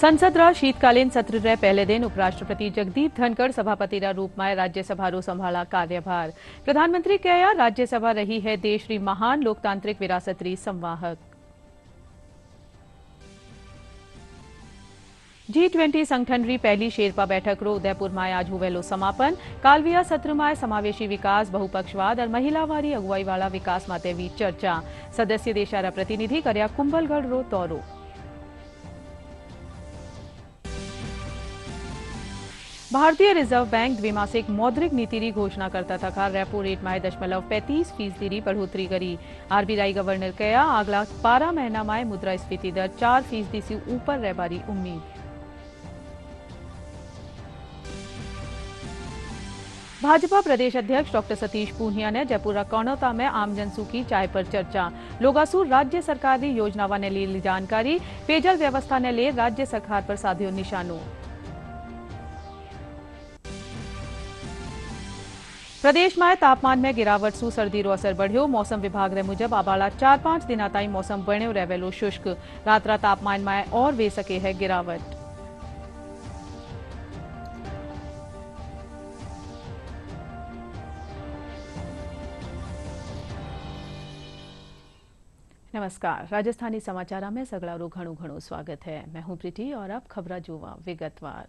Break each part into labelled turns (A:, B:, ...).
A: संसदर शीतकालीन सत्रर पहले दिन उपराष्ट्रपति जगदीप धनखड़ सभापतिरा रूपमां राज्यसभारो संभाळा कार्यभार। प्रधानमंत्री कह्या राज्यसभा रही है देशरी महान लोकतांत्रिक विरासतरी संवाहक। G20 संगठनरी पहली शेरपा बैठकरो उदयपुर में आज हुवेलो समापन। कालविया सत्र में समावेशी विकास, बहुपक्षवाद और महिलावारी अगुवाईवाळा विकास माटे वी चर्चा। सदस्य देशारा प्रतिनिधि कर्या कुंभलगढ़ दौरो। भारतीय रिजर्व बैंक द्विमासिक मौद्रिक नीति घोषणा करता था। रेपो रेट में 0.35% बढ़ोतरी करी। आरबीआई गवर्नर कह्या आगला 12 महीना में मुद्रास्फीति दर 4% से ऊपर रहबारी उम्मीद। भाजपा प्रदेश अध्यक्ष डॉक्टर सतीश पूनिया ने जयपुर कौनौता में आम जनसू की चाय पर चर्चा। लोगासू राज्य सरकार की योजनाओं ने ली जानकारी। पेयजल व्यवस्था ने ले राज्य सरकार पर साध्यो निशानो। प्रदेश में तापमान में गिरावट सु सर्दीरो असर बढ़्यो। मौसम विभाग रे मुजब आबाळा 4-5 दिना ताई मौसम बण्यो रहेलो शुष्क। रात्रा तापमान में और वे सके है गिरावट। नमस्कार, राजस्थानी समाचार में सगळारो घणो स्वागत है। मैं हूं प्रीति और अब खबरा जोवा विगतवार।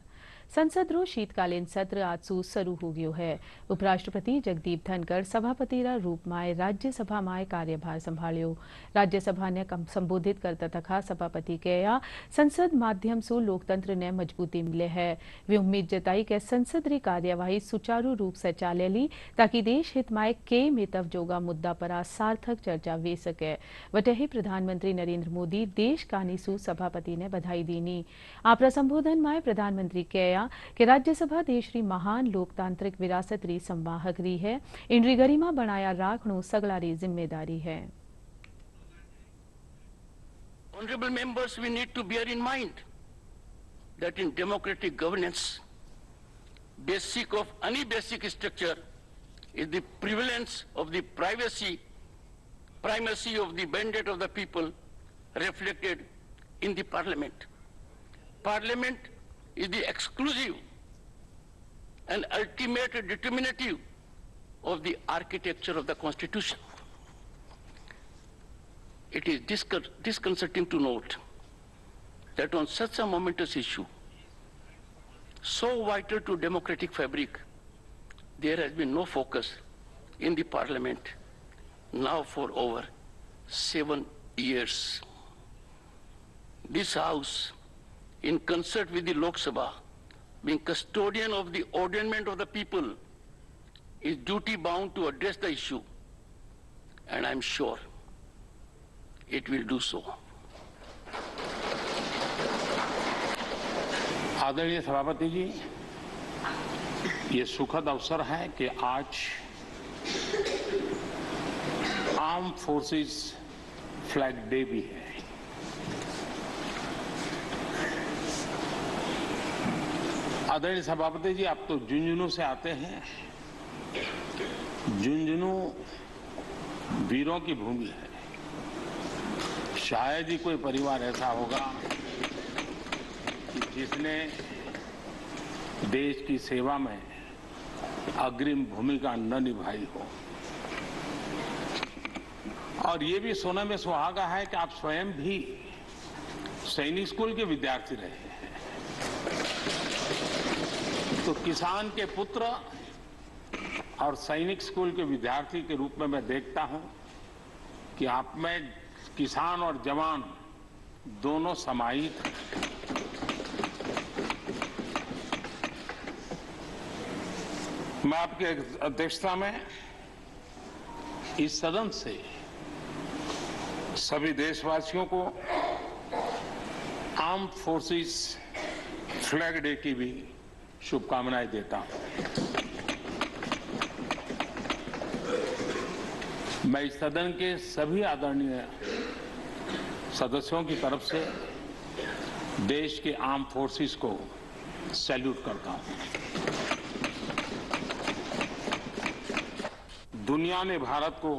A: संसदरो शीतकालीन सत्र आज सु शुरू हो गयो है। उपराष्ट्रपति जगदीप धनखड़ सभापतिरा रूप में राज्यसभा में कार्यभार संभाळ्यो। राज्यसभा ने संबोधित करता था सभापति कह्या संसद माध्यम से लोकतंत्र ने मजबूती मिले है। वे उम्मीद जताई कि संसद री कार्यवाही सुचारू रूप से चालेली ताकि देश हित में के मेतव जोगा मुद्दा पर सार्थक चर्चा वे सके। वटे ही प्रधानमंत्री नरेंद्र मोदी देश कानी सु सभापति ने बधाई दीनी। आपरा संबोधन में प्रधानमंत्री कह्या कि राज्यसभा देशरी महान लोकतांत्रिक विरासत री संवाहक री है। इनरी गरिमा बनाया राखणो सगलारी जिम्मेदारी है।
B: Honorable members, we need to bear in mind that in democratic governance, basic of any basic structure is the prevalence of the primacy of the mandate of the people reflected in the parliament. Parliament is the exclusive and ultimate determinative of the architecture of the Constitution. It is disconcerting to note that on such a momentous issue, so vital to democratic fabric, there has been no focus in the Parliament now for over 7 years. This House, in concert with the Lok Sabha, being custodian of the ordainment of the people, is duty bound to address the issue, and I'm sure it will do so.
C: आदरणीय सभापति जी, ये सुखद अवसर है कि आज arm forces flag day भी है। आदरणीय सभापति जी, आप तो झुंझुनू से आते हैं। झुंझुनू वीरों की भूमि है। शायद ही कोई परिवार ऐसा होगा कि जिसने देश की सेवा में अग्रिम भूमिका न निभाई हो। और ये भी सोने में सुहागा है कि आप स्वयं भी सैनिक स्कूल के विद्यार्थी रहे हैं। तो किसान के पुत्र और सैनिक स्कूल के विद्यार्थी के रूप में मैं देखता हूं कि आप में किसान और जवान दोनों समाहित हैं। मैं आपकी अध्यक्षता में इस सदन से सभी देशवासियों को आर्म फोर्सेस फ्लैग डे की भी शुभकामनाएं देता हूं। मैं इस सदन के सभी आदरणीय सदस्यों की तरफ से देश के आर्म फोर्सेस को सैल्यूट करता हूं। दुनिया ने भारत को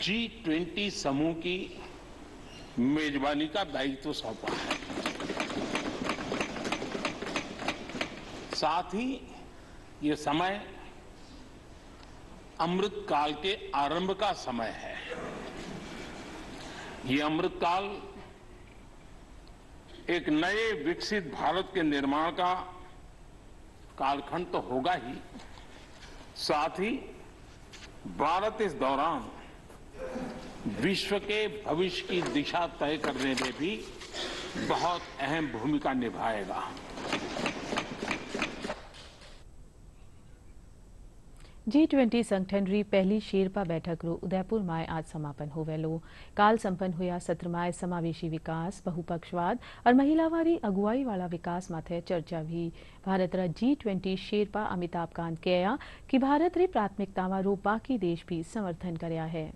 C: G20 समूह की मेजबानी का दायित्व सौंपा है। साथ ही ये समय अमृत काल के आरंभ का समय है। ये अमृत काल एक नए विकसित भारत के निर्माण का कालखंड तो होगा ही, साथ ही भारत इस दौरान विश्व के भविष्य की दिशा तय करने में भी बहुत अहम भूमिका निभाएगा।
A: G20 સંગઠનની પહેલી શેરપા બેઠકનું ઉદયપુરમાં આજ સમાપન હોવેલું। કાલ સંપન્ન હોયા સત્રમાં સમાવેशी विकास, बहुपक्षवाद और महिलावारी अगुवाईवाला विकास माथे चर्चा हुई। भारतरा G20 शेरपा अमिताभ कांत कह्या कि भारत री प्राथमिकतावारो बाकी देश भी समर्थन कर्या है।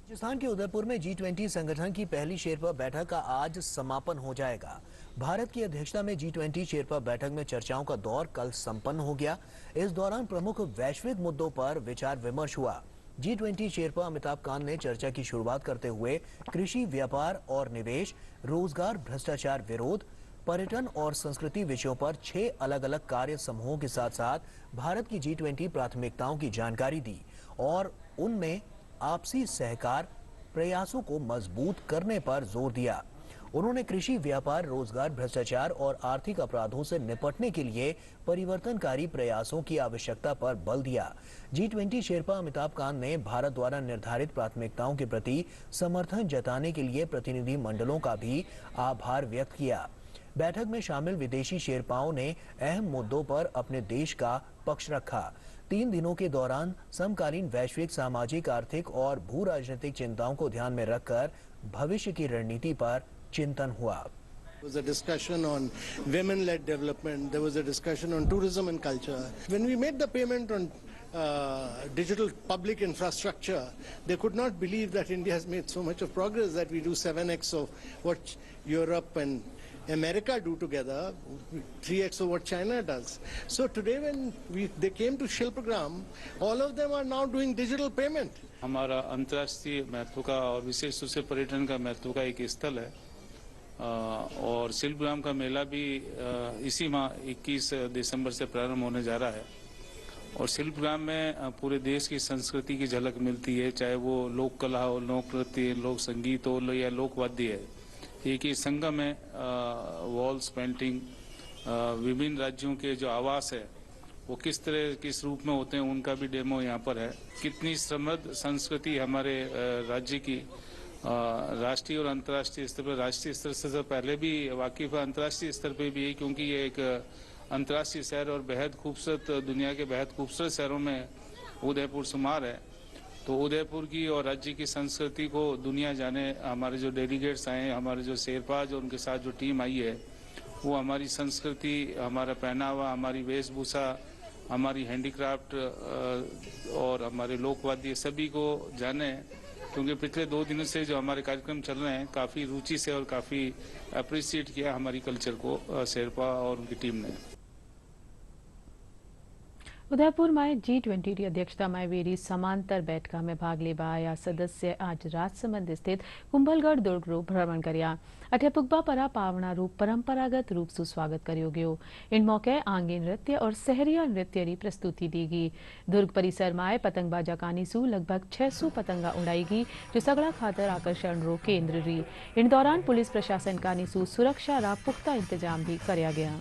D: राजस्थान के उदयपुर में G20 संगठन की पहली शेरपा बैठक का आज समापन हो जाएगा। भारत की अध्यक्षता में G20 शेरपा बैठक में चर्चाओं का दौर कल संपन्न हो गया। इस दौरान प्रमुख वैश्विक मुद्दों पर विचार विमर्श हुआ। G20 शेरपा अमिताभ कांत ने चर्चा की शुरुआत करते हुए कृषि, व्यापार और निवेश, रोजगार, भ्रष्टाचार विरोध, पर्यटन और संस्कृति विषयों पर 6 अलग-अलग कार्य समूहों के साथ साथ भारत की G20 प्राथमिकताओं की जानकारी दी और उनमें आपसी सहकार प्रयासों को मजबूत करने पर जोर दिया। उन्होंने कृषि, व्यापार, रोजगार, भ्रष्टाचार और आर्थिक अपराधों से निपटने के लिए परिवर्तनकारी प्रयासों की आवश्यकता पर बल दिया। G20 शेरपा अमिताभ कांत ने भारत द्वारा निर्धारित प्राथमिकताओं के प्रति समर्थन जताने के लिए प्रतिनिधि मंडलों का भी आभार व्यक्त किया। बैठक में शामिल विदेशी शेरपाओं ने अहम मुद्दों पर अपने देश का पक्ष रखा। 3 दिनों के दौरान समकालीन वैश्विक, सामाजिक, आर्थिक और भू राजनीतिक चिंताओं को ध्यान में रखकर भविष्य की रणनीति पर चिंतन हुआ।
E: There was a discussion on women-led development. There was a discussion on tourism and culture. When we made the payment on digital public infrastructure, they could not believe that India has made so much of progress, that we do 7x of what Europe and America do together, 3x of what China does. So today when they came to Shilpagram, all of them are now doing digital payment.
F: हमारा अंतर्राष्ट्रीय महत्व का और विशेष रूप से पर्यटन का महत्व का एक स्थल है और शिल्पग्राम का मेला भी इसी माह 21 दिसंबर से प्रारंभ होने जा रहा है और शिल्पग्राम में पूरे देश की संस्कृति की झलक मिलती है, चाहे वो लोक कला हो, लोक नृत्य, लोक संगीत हो या लोक वाद्य है। एक ही संगम है, वॉल्स पेंटिंग, विभिन्न राज्यों के जो आवास है वो किस तरह किस रूप में होते हैं उनका भी डेमो यहाँ पर है। कितनी समृद्ध संस्कृति हमारे राज्य की राष्ट्रीय और अंतर्राष्ट्रीय स्तर पर, राष्ट्रीय स्तर से तो पहले भी वाकिफ है, अंतर्राष्ट्रीय स्तर पर भी है, क्योंकि ये एक अंतर्राष्ट्रीय शहर और बेहद खूबसूरत, दुनिया के बेहद खूबसूरत शहरों में उदयपुर शुमार है। तो उदयपुर की और राज्य की संस्कृति को दुनिया जाने। हमारे जो डेलीगेट्स आए हैं, हमारे जो शेरपा, जो उनके साथ जो टीम आई है, वो हमारी संस्कृति, हमारा पहनावा, हमारी वेशभूषा, हमारी हैंडीक्राफ्ट और हमारे लोकवाद्य सभी को जाने, क्योंकि पिछले 2 दिनों से जो हमारे कार्यक्रम चल रहे हैं काफ़ी रुचि से और काफ़ी अप्रिशिएट किया हमारी कल्चर को शेरपा और उनकी टीम ने।
A: उदयपुर में G20 की अध्यक्षता में वेरी समांतर बैठक में भाग लेवा आया सदस्य आज राजसमंद स्थित कुंभलगढ़ दुर्ग रो भ्रमण कर्या। अठे पुगबा परा पावना रूप परंपरागत रूप से स्वागत करियो गयो। इन मौके आंगी नृत्य और सहरिया नृत्य री प्रस्तुति दी गई। दुर्ग परिसर में पतंगबाजा कानीसू लगभग 600 पतंगा उड़ाईगी, जो सगड़ा खातर आकर्षण रो केंद्र रही। इन दौरान पुलिस प्रशासन कानीसू सुरक्षा रा पुख्ता इंतजाम भी करया गया।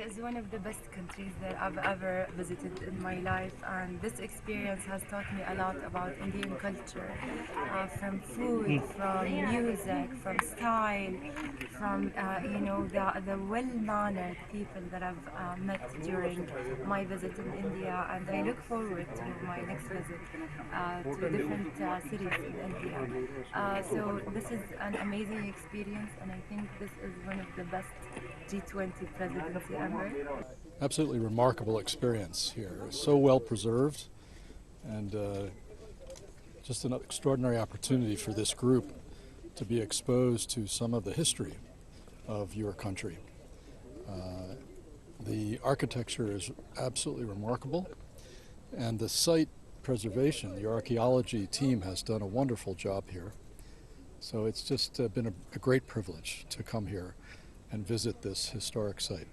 G: Is one of the best countries that I've ever visited in my life, and this experience has taught me a lot about Indian culture, from food, from music, from style, from the well-mannered people that I've met during my visit in India, and I look forward to my next visit to different cities in India. So this is an amazing experience, and I think this is one of the best G20 presidency ever.
H: Absolutely remarkable experience here. So well preserved, and just an extraordinary opportunity for this group to be exposed to some of the history of your country. The architecture is absolutely remarkable, and the site preservation, the archaeology team has done a wonderful job here. So it's just been a great privilege to come here and visit this historic site.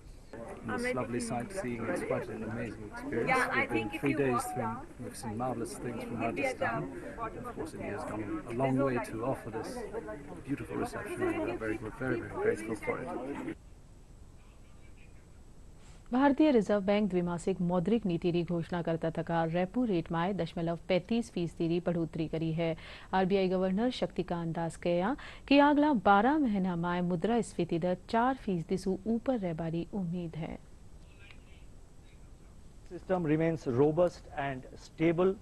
I: It's lovely sightseeing. It's quite an amazing experience. We've been 3 days through. We've seen marvelous things from Rajasthan. Of course, India has gone a long way to offer this beautiful reception, and we're very, very grateful for it.
A: भारतीय reserve bank द्विमासिक मौद्रिक नीतिरी घोषणा करता थका repo rate में 0.35% बढ़ोतरी करी है। आरबीआई गवर्नर शक्तिकांत दास कहा कि अगला 12 महीना में मुद्रास्फीति दर 4% से ऊपर रहबारी उम्मीद है।
J: System remains robust and stable,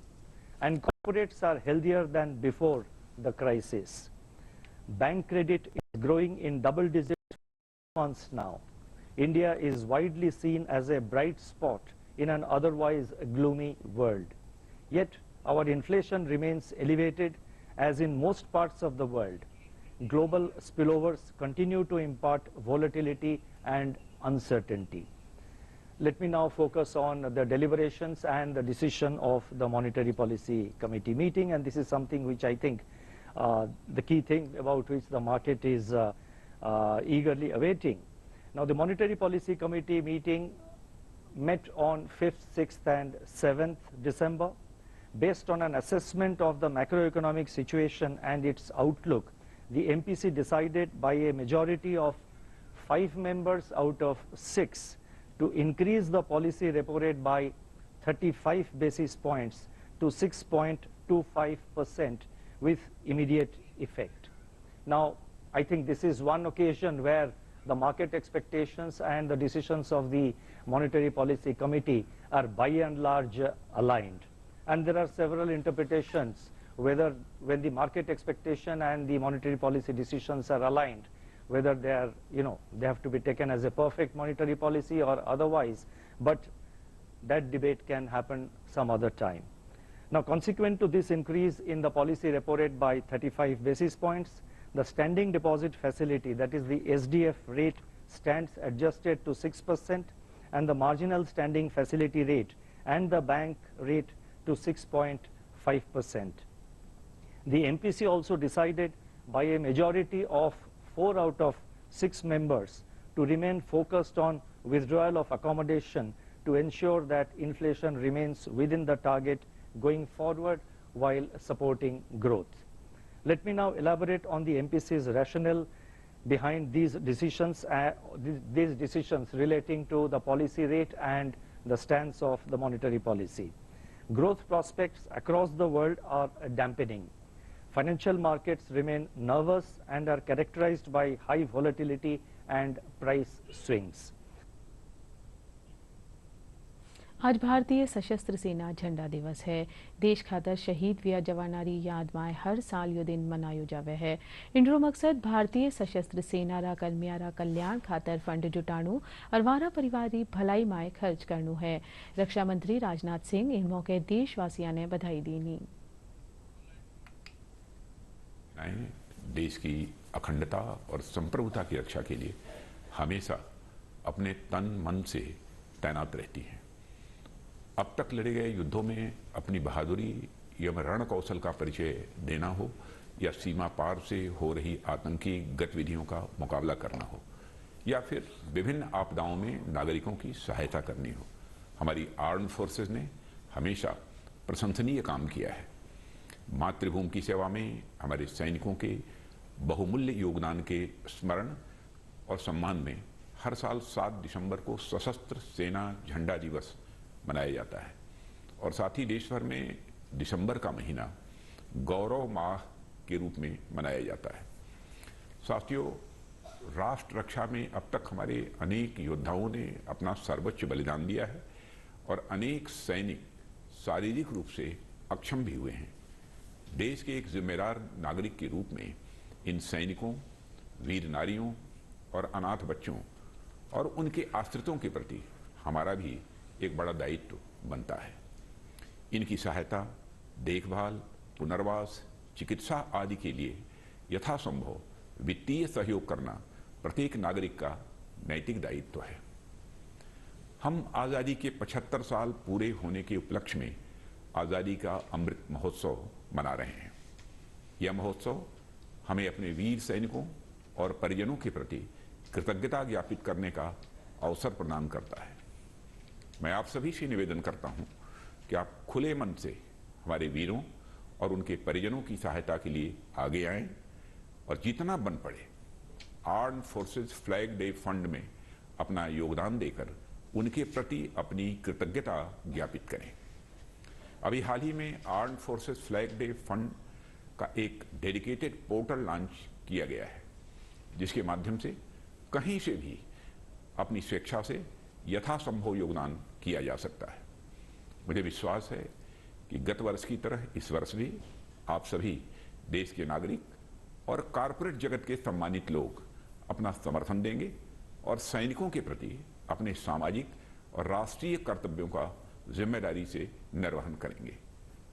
J: and corporates are healthier than before the crisis. Bank credit is growing in double-digit months now. India is widely seen as a bright spot in an otherwise gloomy world. Yet, our inflation remains elevated as in most parts of the world. Global spillovers continue to impart volatility and uncertainty. Let me now focus on the deliberations and the decision of the Monetary Policy Committee meeting, and this is something which I think the key thing about which the market is eagerly awaiting. Now, the Monetary Policy Committee meeting met on 5th, 6th and 7th December. Based on an assessment of the macroeconomic situation and its outlook, the MPC decided by a majority of 5 members out of 6 to increase the policy repo rate by 35 basis points to 6.25% with immediate effect. Now, I think this is one occasion where the market expectations and the decisions of the Monetary Policy Committee are by and large aligned. And there are several interpretations whether when the market expectation and the monetary policy decisions are aligned, whether they are, they have to be taken as a perfect monetary policy or otherwise, but that debate can happen some other time. Now, consequent to this increase in the policy repo rate by 35 basis points, the standing deposit facility, that is the SDF rate, stands adjusted to 6% and the marginal standing facility rate and the bank rate to 6.5%. The MPC also decided by a majority of 4 out of 6 members to remain focused on withdrawal of accommodation to ensure that inflation remains within the target going forward while supporting growth. Let me now elaborate on the MPC's rationale behind these decisions relating to the policy rate and the stance of the monetary policy. Growth prospects across the world are dampening. Financial markets remain nervous and are characterized by high volatility and price swings.
A: आज भारतीय सशस्त्र सेना झंडा दिवस है। देश खातर शहीद वीर जवानारी याद में हर साल यो दिन मनायो जावे है। इंड्रो मकसद भारतीय सशस्त्र सेना रा कर्मियारा कल्याण खातर फंड जुटाणु और वारा परिवारी भलाई में खर्च करनु है। रक्षा मंत्री राजनाथ सिंह इन मौके देशवासियों ने बधाई दी।
K: देश की अखंडता और संप्रभुता की रक्षा के लिए हमेशा अपने तन मन से तैनात रहती हैं। अब तक लड़े गए युद्धों में अपनी बहादुरी या रण कौशल का परिचय देना हो या सीमा पार से हो रही आतंकी गतिविधियों का मुकाबला करना हो या फिर विभिन्न आपदाओं में नागरिकों की सहायता करनी हो, हमारी आर्म्ड फोर्सेस ने हमेशा प्रशंसनीय काम किया है। मातृभूमि की सेवा में हमारे सैनिकों के बहुमूल्य योगदान के स्मरण और सम्मान में हर साल 7 दिसंबर को सशस्त्र सेना झंडा दिवस मनाया जाता है और साथ ही देश भर में दिसंबर का महीना गौरव माह के रूप में मनाया जाता है। साथियों, राष्ट्र रक्षा में अब तक हमारे अनेक योद्धाओं ने अपना सर्वोच्च बलिदान दिया है और अनेक सैनिक शारीरिक रूप से अक्षम भी हुए हैं। देश के एक जिम्मेदार नागरिक के रूप में इन सैनिकों, वीर नारियों और अनाथ बच्चों और उनके आश्रितों के प्रति हमारा भी एक बड़ा दायित्व बनता है। इनकी सहायता, देखभाल, पुनर्वास, चिकित्सा आदि के लिए यथासंभव वित्तीय सहयोग करना प्रत्येक नागरिक का नैतिक दायित्व है। हम आज़ादी के 75 साल पूरे होने के उपलक्ष्य में आज़ादी का अमृत महोत्सव मना रहे हैं। यह महोत्सव हमें अपने वीर सैनिकों और परिजनों के प्रति कृतज्ञता ज्ञापित करने का अवसर प्रदान करता है। मैं आप सभी से निवेदन करता हूं कि आप खुले मन से हमारे वीरों और उनके परिजनों की सहायता के लिए आगे आएं और जितना बन पड़े arm forces flag day fund में अपना योगदान देकर उनके प्रति अपनी कृतज्ञता ज्ञापित करें। अभी हाल ही में arm forces flag day fund का एक डेडिकेटेड पोर्टल लॉन्च किया गया है, जिसके माध्यम से कहीं से भी अपनी स्वेच्छा से यथासंभव योगदान किया जा सकता है। मुझे विश्वास है कि गत वर्ष की तरह इस वर्ष भी आप सभी देश के नागरिक और कॉरपोरेट जगत के सम्मानित लोग अपना समर्थन देंगे और सैनिकों के प्रति अपने सामाजिक और राष्ट्रीय कर्तव्यों का जिम्मेदारी से निर्वहन करेंगे।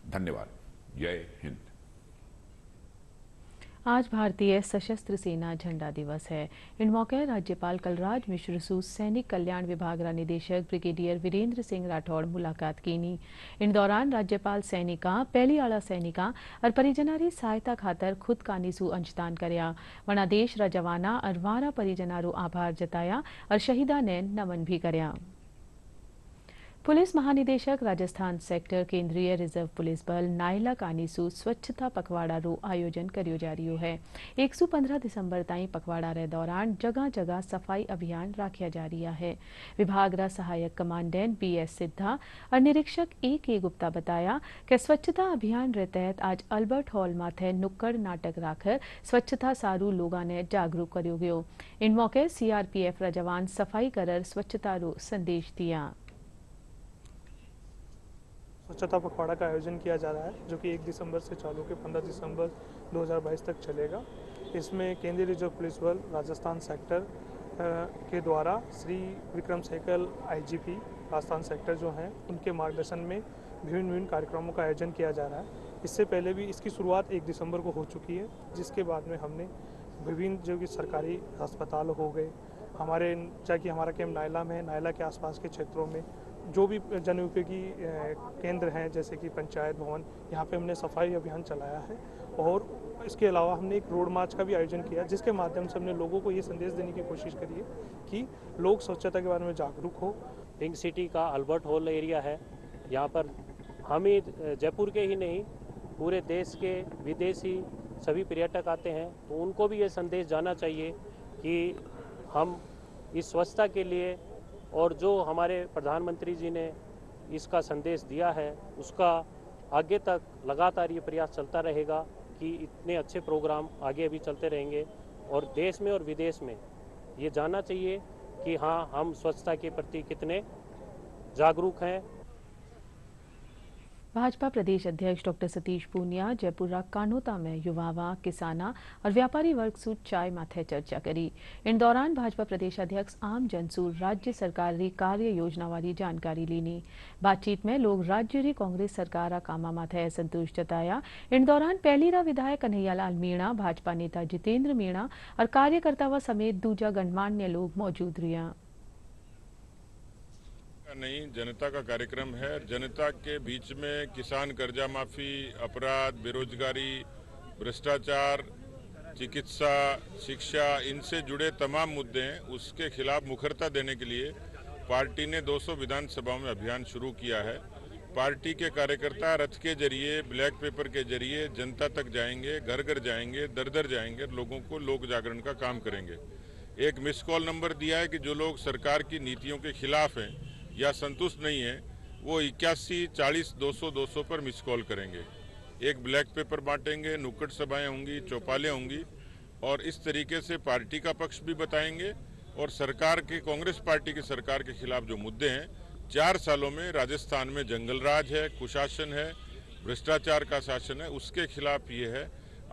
K: धन्यवाद। जय हिंद।
A: आज भारतीय सशस्त्र सेना झंडा दिवस है। इन मौके राज्यपाल कलराज मिश्र सूद सैनिक कल्याण विभाग रा निदेशक ब्रिगेडियर वीरेंद्र सिंह राठौड़ मुलाकात कीनी। इन दौरान राज्यपाल सैनिका पहली आला सैनिका और परिजनारी सहायता खातर खुद कानीसू अंशदान करया। वना देश रा जवाना और वारा परिजनारू आभार जताया और शहीदा ने नमन भी करया। पुलिस महानिदेशक राजस्थान सेक्टर केंद्रीय रिजर्व पुलिस बल नायला कानीसू स्वच्छता पखवाड़ा रो आयोजन करियो जा रियो है। 115 दिसंबर ताईं पखवाड़ा रे दौरान जगह जगह सफाई अभियान राखिया जा रिया है। विभाग रा सहायक कमांडेंट BS सिद्धा और निरीक्षक AK गुप्ता बताया कि स्वच्छता अभियान रे तहत आज अल्बर्ट हॉल माथे नुक्कड़ नाटक राखर स्वच्छता सारू लोगा ने जागरूक करियो गयो। इन मौके CRPF रा जवान सफाई करर स्वच्छता रो संदेश दिया।
L: स्वच्छता पखवाड़ा का आयोजन किया जा रहा है, जो कि 1 दिसंबर से चालू के 15 दिसंबर 2022 तक चलेगा। इसमें केंद्रीय रिजर्व पुलिस बल राजस्थान सेक्टर के द्वारा श्री विक्रम सहगल IGP राजस्थान सेक्टर जो हैं, उनके मार्गदर्शन में विभिन्न कार्यक्रमों का आयोजन किया जा रहा है। इससे पहले भी इसकी शुरुआत 1 दिसंबर को हो चुकी है, जिसके बाद में हमने विभिन्न जो कि सरकारी अस्पताल हो गए, हमारे चाहे कि हमारा कैंप नायला में है, नायला के आसपास के क्षेत्रों में जो भी जन उपयोगी केंद्र हैं, जैसे कि पंचायत भवन, यहाँ पे हमने सफाई अभियान चलाया है। और इसके अलावा हमने एक रोड मार्च का भी आयोजन किया, जिसके माध्यम से हमने लोगों को ये संदेश देने की कोशिश करी है कि लोग स्वच्छता के बारे में जागरूक हो।
M: पिंक सिटी का अल्बर्ट हॉल एरिया है, यहाँ पर हम ही जयपुर के ही नहीं पूरे देश के विदेशी सभी पर्यटक आते हैं, तो उनको भी ये संदेश जाना चाहिए कि हम इस स्वच्छता के लिए और जो हमारे प्रधानमंत्री जी ने इसका संदेश दिया है, उसका आगे तक लगातार ये प्रयास चलता रहेगा कि इतने अच्छे प्रोग्राम आगे भी चलते रहेंगे और देश में और विदेश में ये जानना चाहिए कि हाँ, हम स्वच्छता के प्रति कितने जागरूक हैं।
A: भाजपा प्रदेश अध्यक्ष डॉक्टर सतीश पूनिया जयपुर कानोता में युवावा किसाना और व्यापारी वर्ग सूट चाय माथे चर्चा करी। इन दौरान भाजपा प्रदेश अध्यक्ष आम जनसूर राज्य सरकार री कार्य योजना वाली जानकारी लीनी। बातचीत में लोग राज्य री कांग्रेस सरकार कामा माथे असंतोष जताया। इन दौरान पहली रा विधायक कन्हैयालाल मीणा, भाजपा नेता जितेंद्र मीणा और कार्यकर्तावा समेत दूजा गणमान्य लोग मौजूद रिया।
N: नहीं, जनता का कार्यक्रम है। जनता के बीच में किसान कर्जा माफी, अपराध, बेरोजगारी, भ्रष्टाचार, चिकित्सा, शिक्षा, इनसे जुड़े तमाम मुद्दे हैं, उसके खिलाफ मुखरता देने के लिए पार्टी ने 200 विधानसभाओं में अभियान शुरू किया है। पार्टी के कार्यकर्ता रथ के जरिए, ब्लैक पेपर के जरिए जनता तक जाएंगे, घर घर जाएंगे, दर दर जाएंगे, लोगों को लोक जागरण का काम करेंगे। एक मिस कॉल नंबर दिया है कि जो लोग सरकार की नीतियों के खिलाफ हैं या संतुष्ट नहीं है, वो 81 40 200 200 पर मिस कॉल करेंगे। एक ब्लैक पेपर बांटेंगे, नुक्कड़ सभाएं होंगी, चौपालें होंगी और इस तरीके से पार्टी का पक्ष भी बताएंगे और सरकार के, कांग्रेस पार्टी की सरकार के खिलाफ जो मुद्दे हैं, 4 सालों में राजस्थान में जंगल राज है, कुशासन है, भ्रष्टाचार का शासन है, उसके खिलाफ ये है।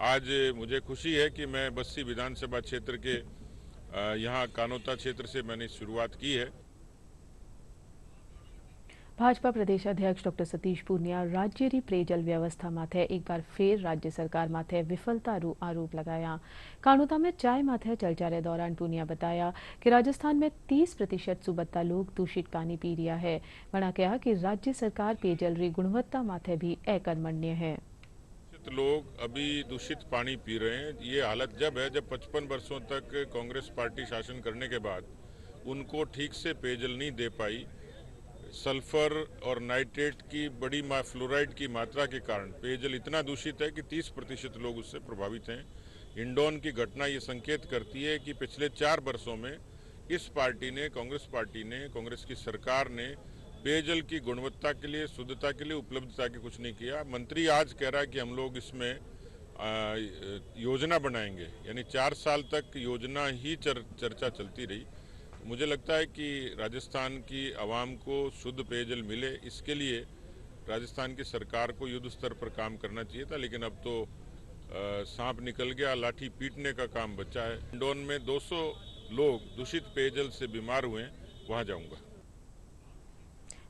N: आज मुझे खुशी है कि मैं बस्सी विधानसभा क्षेत्र के यहाँ कानोता क्षेत्र से मैंने शुरुआत की है।
A: भाजपा प्रदेश अध्यक्ष डॉक्टर सतीश पूनिया राज्य री पेयजल व्यवस्था माथे एक बार फिर राज्य सरकार माथे विफलता रू आरोप लगाया। कानोता में चाय माथे चर्चा रे दौरान पूनिया बताया कि राजस्थान में 30% सुबत्ता लोग दूषित पानी पी रिया है। वना कहा कि राज्य सरकार पेयजल री गुणवत्ता माथे भी अकर्मण्य है।
N: लोग अभी दूषित पानी पी रहे हैं। ये हालत जब है जब 55 वर्षों तक कांग्रेस पार्टी शासन करने के बाद उनको ठीक से पेयजल नहीं दे पाई। सल्फर और नाइट्रेट की फ्लोराइड की मात्रा के कारण पेयजल इतना दूषित है कि 30% लोग उससे प्रभावित हैं। हिंडौन की घटना ये संकेत करती है कि पिछले 4 वर्षों में इस पार्टी ने, कांग्रेस पार्टी ने, कांग्रेस की सरकार ने पेयजल की गुणवत्ता के लिए, शुद्धता के लिए, उपलब्धता के कुछ नहीं किया। मंत्री आज कह रहा है कि हम लोग इसमें योजना बनाएंगे, यानी 4 साल तक योजना ही चर्चा चलती रही। मुझे लगता है कि राजस्थान की आवाम को शुद्ध पेयजल मिले, इसके लिए राजस्थान की सरकार को युद्ध स्तर पर काम करना चाहिए था, लेकिन अब तो सांप निकल गया, लाठी पीटने का काम बचा है। हिंडौन में 200 लोग दूषित पेयजल से बीमार हुए हैं, वहां जाऊंगा।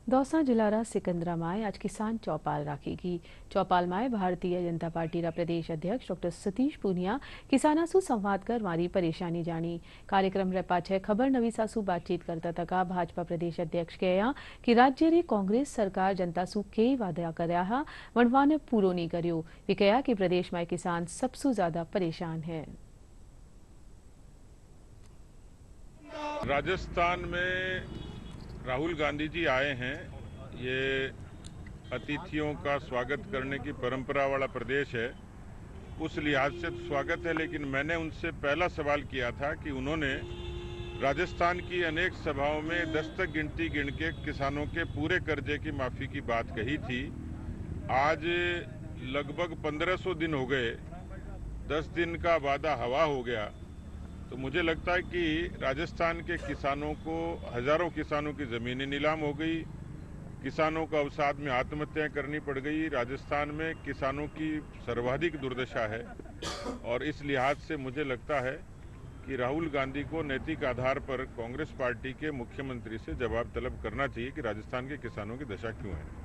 A: दौसा जिलारा सिकंदरा माए आज किसान चौपाल राखेगी। चौपाल माए भारतीय जनता पार्टी रा प्रदेश अध्यक्ष डॉक्टर सतीश पूनिया किसानासु संवाद कर मारी परेशानी जानी। कार्यक्रम रे पाछे खबर नवी सासु बातचीत करता तका भाजपा प्रदेश अध्यक्ष कह्या कि राज्य री कांग्रेस सरकार जनतासु कई वादा कर्या हा वणवाने पूरो नहीं कर्यो। वे कह्या कि प्रदेश में किसान सबसु ज्यादा परेशान है।
N: राजस्थान में राहुल गांधी जी आए हैं। ये अतिथियों का स्वागत करने की परंपरा वाला प्रदेश है, उस लिहाज से स्वागत है। लेकिन मैंने उनसे पहला सवाल किया था कि उन्होंने राजस्थान की अनेक सभाओं में 10 तक गिनती गिन के किसानों के पूरे कर्जे की माफी की बात कही थी। आज लगभग 1500 दिन हो गए, 10 दिन का वादा हवा हो गया। तो मुझे लगता है कि राजस्थान के किसानों को, हजारों किसानों की जमीनें नीलाम हो गई, किसानों को अवसाद में आत्महत्याएं करनी पड़ गई। राजस्थान में किसानों की सर्वाधिक दुर्दशा है और इस लिहाज से मुझे लगता है कि राहुल गांधी को नैतिक आधार पर कांग्रेस पार्टी के मुख्यमंत्री से जवाब तलब करना चाहिए कि राजस्थान के किसानों की दशा क्यों है।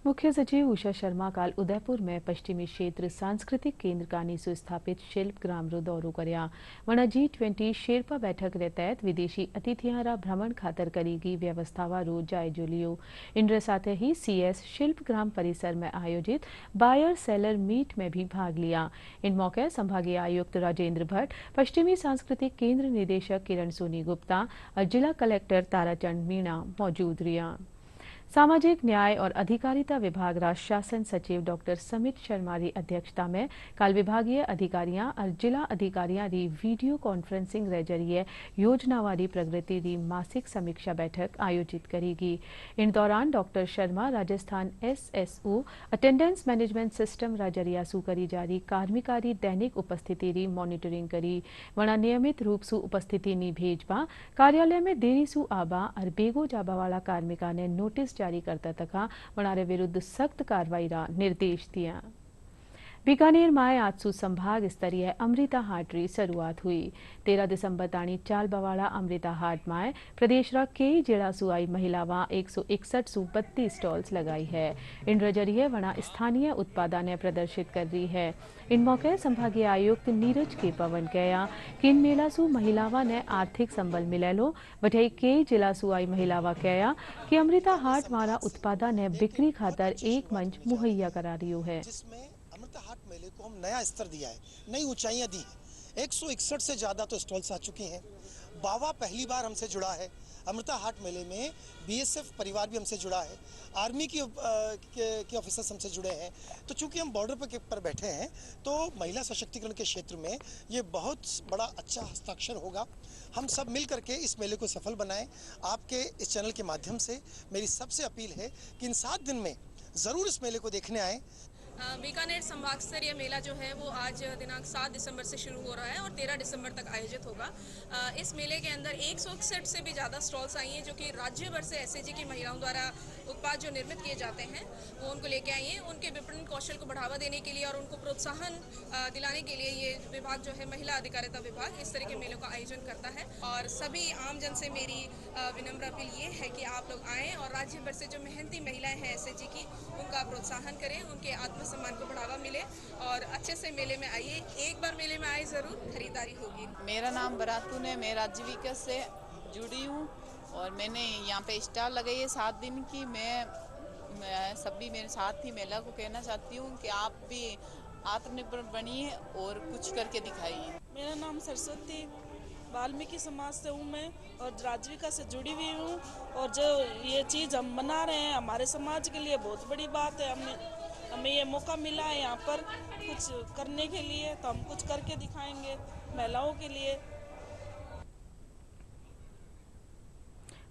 A: मुख्य सचिव उषा शर्मा काल उदयपुर में पश्चिमी क्षेत्र सांस्कृतिक केंद्र कानी सुस्थापित शिल्प ग्राम रो दौरो कर्या। वणा G20 शेरपा बैठक रे तहत विदेशी अतिथियां रा भ्रमण खातर करेगी व्यवस्थावा रो जायजो लियो। इनरे साथ ही CS शिल्प ग्राम परिसर में आयोजित बायर सेलर मीट में भी भाग लिया। इन मौके संभागीय आयुक्त राजेंद्र भट्ट, पश्चिमी सांस्कृतिक केंद्र निदेशक किरण सोनी गुप्ता और जिला कलेक्टर ताराचंद मीणा मौजूद रिया। सामाजिक न्याय और अधिकारिता विभाग राष्ट्र शासन सचिव डॉक्टर समित शर्मा री अध्यक्षता में कल विभागीय अधिकारियां और जिला अधिकारियां री वीडियो कॉन्फ्रेंसिंग रे जरिए योजनावारी प्रगति री मासिक समीक्षा बैठक आयोजित करेगी। इन दौरान doctor Sharma Rajasthan SSO attendance management system रा जरिया सु करी जारी कार्मिकारी दैनिक उपस्थिति री मॉनिटरिंग करी। वणा नियमित रूप सु उपस्थिति नी भेजबा, कार्यालय में देरी सु आबा और बेगो जाबा वाला कार्मिका ने नोटिस जारी करता तका वणारे विरुद्ध सख्त कार्रवाई रा निर्देश दिया। बीकानेर में आज सु संभाग स्तरीय अमृता हाट री शुरुआत हुई। 13 दिसंबर ताणी चाल बवाड़ा अमृता हाट में प्रदेश रा कई जिला सु आई महिलावां 161 सु 32 स्टॉल्स लगाई है। इन जरिए वणा स्थानीय उत्पादा ने प्रदर्शित कर रही है। इन मौके संभागीय आयुक्त नीरज के पवन कह्या कि इन मेला सु महिलावां ने आर्थिक संबल मिलेलो। वठई कई जिला सु आई महिलावां कह्या कि अमृता हाट वाला उत्पादा ने बिक्री खातर एक मंच मुहैया करा रियो है।
O: हाट मेले को हम नया स्तर दिया है, नई ऊंचाइयां दी है। 161 से ज्यादा तो स्टॉल्स आ चुके हैं। बावा पहली बार हमसे जुड़ा है। अमृता हाट मेले में BSF परिवार भी हमसे जुड़ा है, आर्मी के ऑफिसर्स हमसे जुड़े हैं। तो चूंकि हम बॉर्डर पर बैठे हैं तो महिला सशक्तिकरण के क्षेत्र में ये बहुत बड़ा अच्छा हस्ताक्षर होगा। हम सब मिल करके इस मेले को सफल बनाएं। आपके इस चैनल के माध्यम से मेरी सबसे अपील है कि इन 7 दिन में ज़रूर इस मेले को देखने आएँ।
P: बीकानेर संभाग स्तरीय मेला जो है वो आज दिनांक 7 दिसंबर से शुरू हो रहा है और 13 दिसंबर तक आयोजित होगा। इस मेले के अंदर 161 से भी ज़्यादा स्टॉल्स आई हैं जो कि राज्य भर से SAG की महिलाओं द्वारा उत्पाद जो निर्मित किए जाते हैं वो उनको लेके आई हैं। उनके विपणन कौशल को बढ़ावा देने के लिए और उनको प्रोत्साहन दिलाने के लिए ये विभाग जो है महिला अधिकारिता विभाग इस तरह के मेलों का आयोजन करता है। और सभी आम जन से मेरी विनम्र अपील ये है कि आप लोग आएँ और राज्य भर से जो मेहनती महिलाएँ हैं SAG की उनका प्रोत्साहन करें, उनके आत्मसम्मान को बढ़ावा मिले और अच्छे से मेले में आइए। एक बार मेले में आए जरूर, खरीदारी होगी।
Q: मेरा नाम बरातून है, मैं राज्यविका से जुड़ी हूँ और मैंने यहाँ पे स्टॉल लगाई है 7 दिन की। मैं मैं सभी मेरे साथी महिला को कहना चाहती हूँ कि आप भी आत्मनिर्भर बनिए और कुछ करके दिखाइए।
R: मेरा नाम सरस्वती, वाल्मीकि समाज से हूँ मैं और राजविका से जुड़ी हुई हूँ। और जो ये चीज़ हम बना रहे हैं हमारे समाज के लिए बहुत बड़ी बात है। हमें ये मौका मिला है यहाँ पर कुछ करने के लिए, तो हम कुछ करके दिखाएंगे महिलाओं के लिए।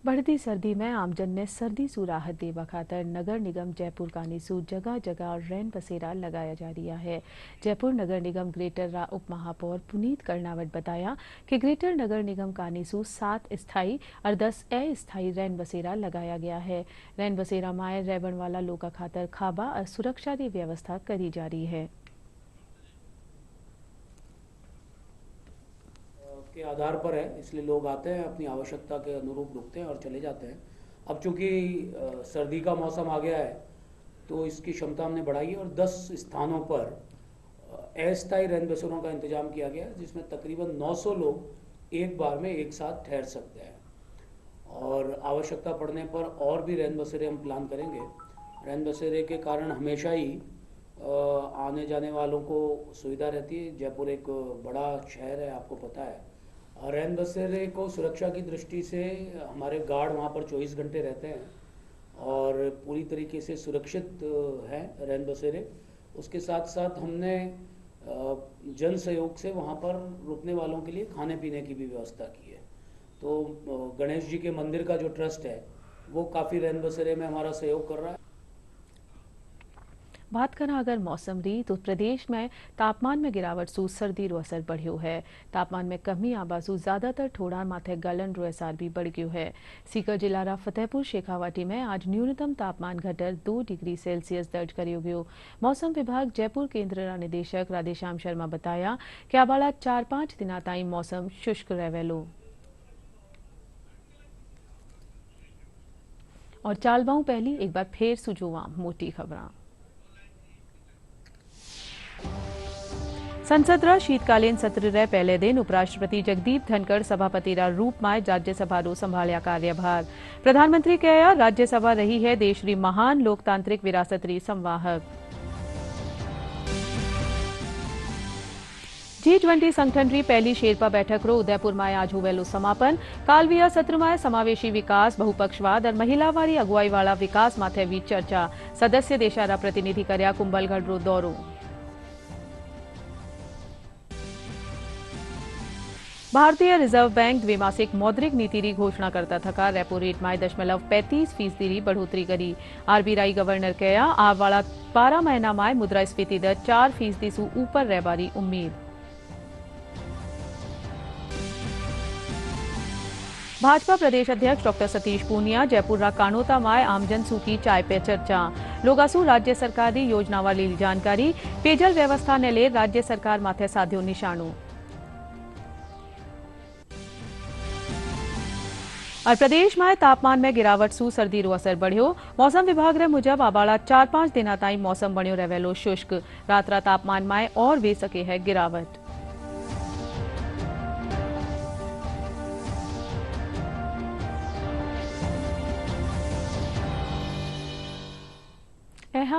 A: बढ़ती सर्दी में आमजन ने सर्दी सु राहत देवा खातर नगर निगम जयपुर कानीसू जगह जगह रैन बसेरा लगाया जा रहा है। जयपुर नगर निगम ग्रेटर उप महापौर पुनीत कर्णावत बताया कि ग्रेटर नगर निगम कानीसू 7 स्थायी और 10 अस्थायी रैन बसेरा लगाया गया है। रैन बसेरा माए रेवण वाला लोका खातर खाबा और सुरक्षा की व्यवस्था करी जा रही है।
S: के आधार पर है, इसलिए लोग आते हैं, अपनी आवश्यकता के अनुरूप रुकते हैं और चले जाते हैं। अब चूंकि सर्दी का मौसम आ गया है तो इसकी क्षमता हमने बढ़ाई है और 10 स्थानों पर अस्थायी रैन बसेरों का इंतजाम किया गया है, जिसमें तकरीबन 900 लोग एक बार में एक साथ ठहर सकते हैं। और आवश्यकता पड़ने पर और भी रैन बसेरे हम प्लान करेंगे। रैन बसेरे के कारण हमेशा ही आने जाने वालों को सुविधा रहती है। जयपुर एक बड़ा शहर है, आपको पता है। रैन बसेरे को सुरक्षा की दृष्टि से हमारे गार्ड वहाँ पर 24 घंटे रहते हैं और पूरी तरीके से सुरक्षित हैं रैन बसेरे। उसके साथ साथ हमने जन सहयोग से वहाँ पर रुकने वालों के लिए खाने पीने की भी व्यवस्था की है। तो गणेश जी के मंदिर का जो ट्रस्ट है वो काफ़ी रैन बसेरे में हमारा सहयोग कर रहा है।
A: बात करें अगर मौसम री तो प्रदेश में तापमान में गिरावट सु सर्दी रो असर बढ़ियो है। तापमान में कमी आबाजू ज्यादातर ठोड़ा माथे गलन रो असर भी बढ़ गयो है। सीकर जिला रा फतेहपुर शेखावाटी में आज न्यूनतम तापमान घटर 2 डिग्री सेल्सियस दर्ज करियो गयो। मौसम विभाग जयपुर केंद्र रा निदेशक राधेश्याम शर्मा बताया कि आबाला 4-5 दिना ताईं मौसम शुष्क रहेवेलो। और चालवाऊं पहली एक बार फिर सुजुआ मोटी खबरां। संसद रा शीतकालीन सत्र रे पहले दिन उपराष्ट्रपति जगदीप धनखड़ सभापति रा रूप में राज्यसभा रो संभालिया कार्यभार। प्रधानमंत्री कहा राज्यसभा रही है देश री महान लोकतांत्रिक विरासत री संवाहक। G20 संगठन री पहली शेरपा बैठक रो उदयपुर में आज हुवेलो समापन। कालविया सत्र में समावेशी विकास, बहुपक्षवाद और महिलावारी अगुवाई वाला विकास माथे भी चर्चा। सदस्य देशा रा प्रतिनिधि कर्या कुंभलगढ़ रो दौरो। भारतीय रिजर्व बैंक द्विमासिक मौद्रिक नीति री घोषणा करता थका रेपो रेट में 0.35% री बढ़ोतरी करी। आरबीआई गवर्नर कहा आने वाला 12 महीना में मुद्रास्फीति दर 4% सु ऊपर रहबारी उम्मीद। भाजपा प्रदेश अध्यक्ष डॉक्टर सतीश पूनिया जयपुर रा कानोता में आमजन सु की चाय पे चर्चा। लोगासु राज्य सरकार री योजना वाली जानकारी, पेयजल व्यवस्था ने ले राज्य सरकार माथे साध्यो निशानो। और प्रदेश में तापमान में गिरावट सु सर्दी रो असर बढ़ियो। मौसम विभाग रे मुजब आबाला 4-5 दिना ताईं मौसम बनियो रहेलो शुष्क। रात रा तापमान में और वे सके है गिरावट।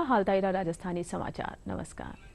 A: हाल ताईरा राजस्थानी समाचार। नमस्कार।